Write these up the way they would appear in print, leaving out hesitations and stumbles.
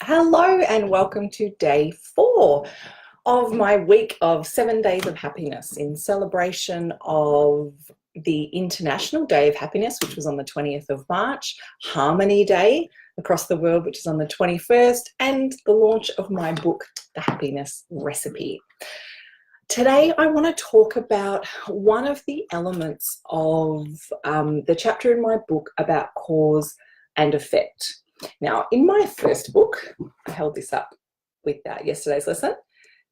Hello and welcome to day 4 of my week of 7 days of happiness in celebration of the International Day of Happiness, which was on the 20th of March, Harmony Day across the world, which is on the 21st, and the launch of my book, The Happiness Recipe. Today, I want to talk about one of the elements of the chapter in my book about cause and effect. Now, in my first book, I held this up with yesterday's lesson.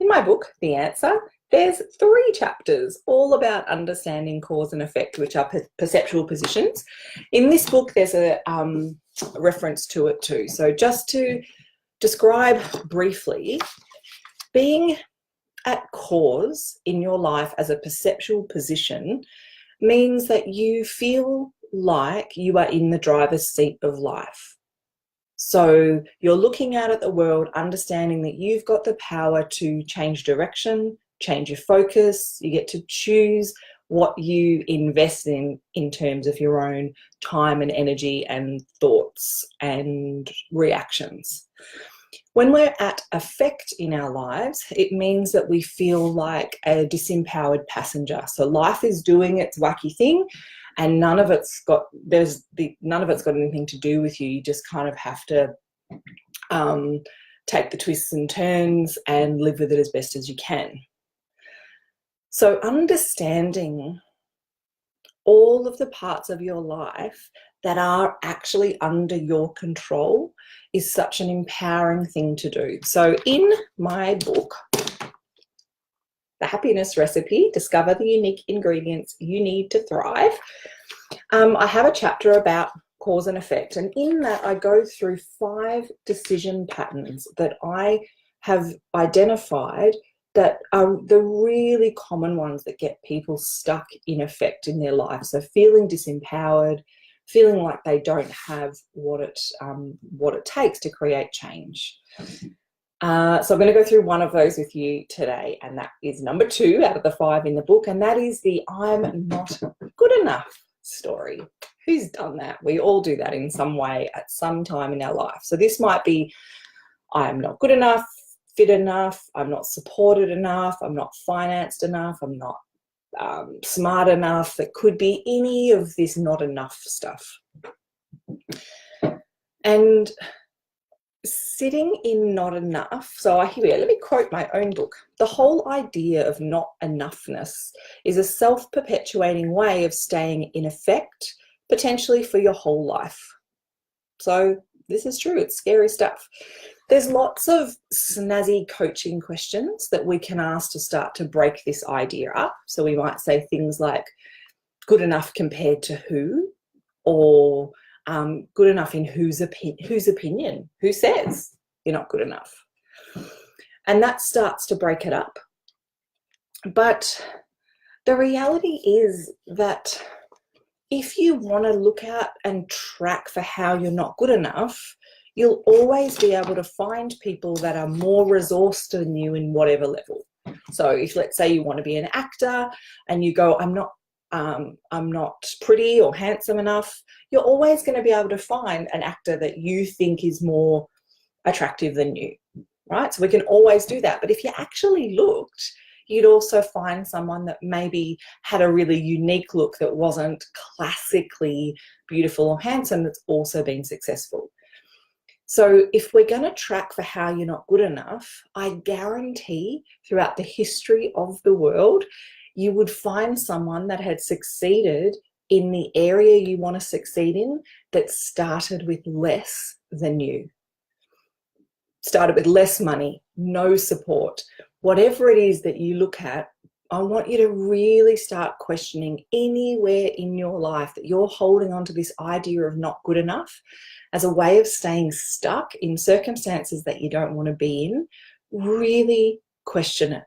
In my book, The Answer, there's 3 chapters all about understanding cause and effect, which are perceptual positions. In this book, there's a reference to it too. So just to describe briefly, being at cause in your life as a perceptual position means that you feel like you are in the driver's seat of life. So you're looking out at the world, understanding that you've got the power to change direction, change your focus. You get to choose what you invest in terms of your own time and energy and thoughts and reactions. When we're at effect in our lives, it means that we feel like a disempowered passenger. So life is doing its wacky thing, and none of it's got anything to do with you. You just kind of have to take the twists and turns and live with it as best as you can. So understanding all of the parts of your life that are actually under your control is such an empowering thing to do. So in my book, The Happiness Recipe, Discover the Unique Ingredients You Need to Thrive, I have a chapter about cause and effect. And in that, I go through 5 decision patterns that I have identified that are the really common ones that get people stuck in effect in their life. So feeling disempowered, feeling like they don't have what it takes to create change. So I'm going to go through one of those with you today, and that is number 2 out of the 5 in the book, and that is the I'm not good enough story. Who's done that? We all do that in some way at some time in our life. So this might be, I'm not good enough, fit enough, I'm not supported enough, I'm not financed enough, I'm not smart enough. It could be any of this not enough stuff. And sitting in not enough, so let me quote my own book. The whole idea of not enoughness is a self-perpetuating way of staying in effect, potentially for your whole life. So this is true, it's scary stuff. There's lots of snazzy coaching questions that we can ask to start to break this idea up. So we might say things like, good enough compared to who? Or good enough in whose opinion? Who says you're not good enough? And that starts to break it up. But the reality is that if you want to look out and track for how you're not good enough, you'll always be able to find people that are more resourced than you in whatever level. So if, let's say, you want to be an actor and you go, I'm not pretty or handsome enough, you're always going to be able to find an actor that you think is more attractive than you, right? So we can always do that. But if you actually looked, you'd also find someone that maybe had a really unique look that wasn't classically beautiful or handsome that's also been successful. So if we're going to track for how you're not good enough, I guarantee throughout the history of the world, you would find someone that had succeeded in the area you want to succeed in that started with less than you. Started with less money, no support. Whatever it is that you look at, I want you to really start questioning anywhere in your life that you're holding on to this idea of not good enough as a way of staying stuck in circumstances that you don't want to be in. Really question it.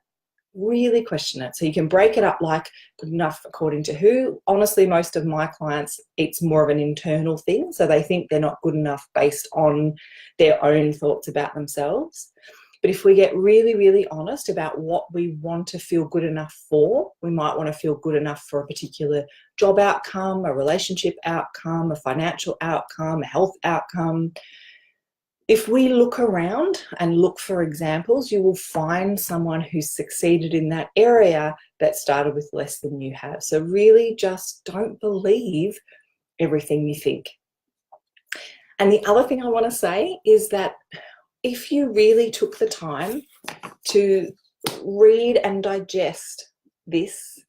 Really question it. So you can break it up like good enough according to who. Honestly, most of my clients, it's more of an internal thing. So they think they're not good enough based on their own thoughts about themselves. But if we get really, really honest about what we want to feel good enough for, we might want to feel good enough for a particular job outcome, a relationship outcome, a financial outcome, a health outcome. If we look around and look for examples, you will find someone who's succeeded in that area that started with less than you have. So really just don't believe everything you think. And the other thing I want to say is that if you really took the time to read and digest this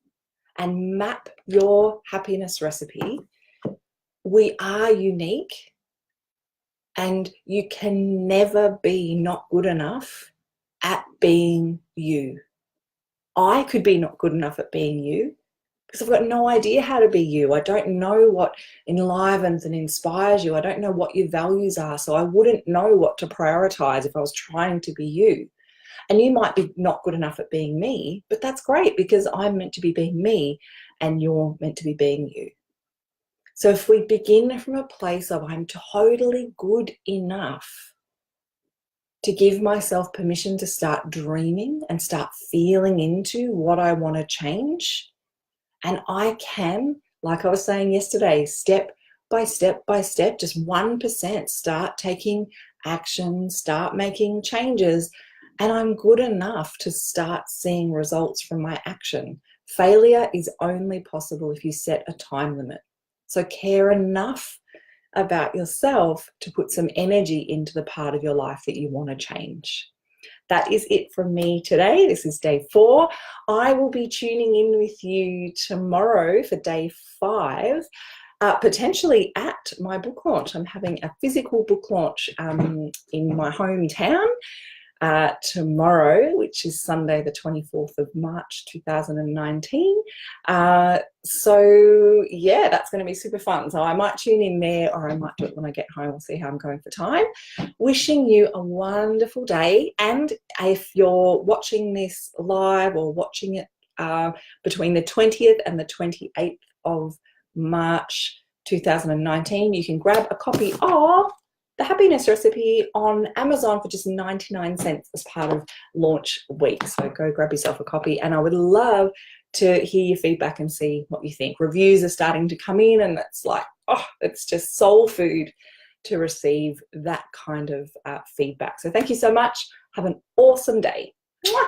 and map your happiness recipe, we are unique. And you can never be not good enough at being you. I could be not good enough at being you because I've got no idea how to be you. I don't know what enlivens and inspires you. I don't know what your values are. So I wouldn't know what to prioritize if I was trying to be you. And you might be not good enough at being me, but that's great because I'm meant to be being me and you're meant to be being you. So if we begin from a place of I'm totally good enough to give myself permission to start dreaming and start feeling into what I want to change, and I can, like I was saying yesterday, step by step by step, just 1%, start taking action, start making changes, and I'm good enough to start seeing results from my action. Failure is only possible if you set a time limit. So care enough about yourself to put some energy into the part of your life that you want to change. That is it from me today. This is day 4. I will be tuning in with you tomorrow for day 5, potentially at my book launch. I'm having a physical book launch in my hometown tomorrow, which is Sunday the 24th of March 2019. So yeah, that's going to be super fun. So I might tune in there or I might do it when I get home. We'll see how I'm going for time. Wishing you a wonderful day. And if you're watching this live or watching it between the 20th and the 28th of March 2019, you can grab a copy of The Happiness Recipe on Amazon for just 99 cents as part of launch week. So go grab yourself a copy, and I would love to hear your feedback and see what you think. Reviews are starting to come in, and it's like, oh, it's just soul food to receive that kind of feedback. So thank you so much. Have an awesome day. Mwah!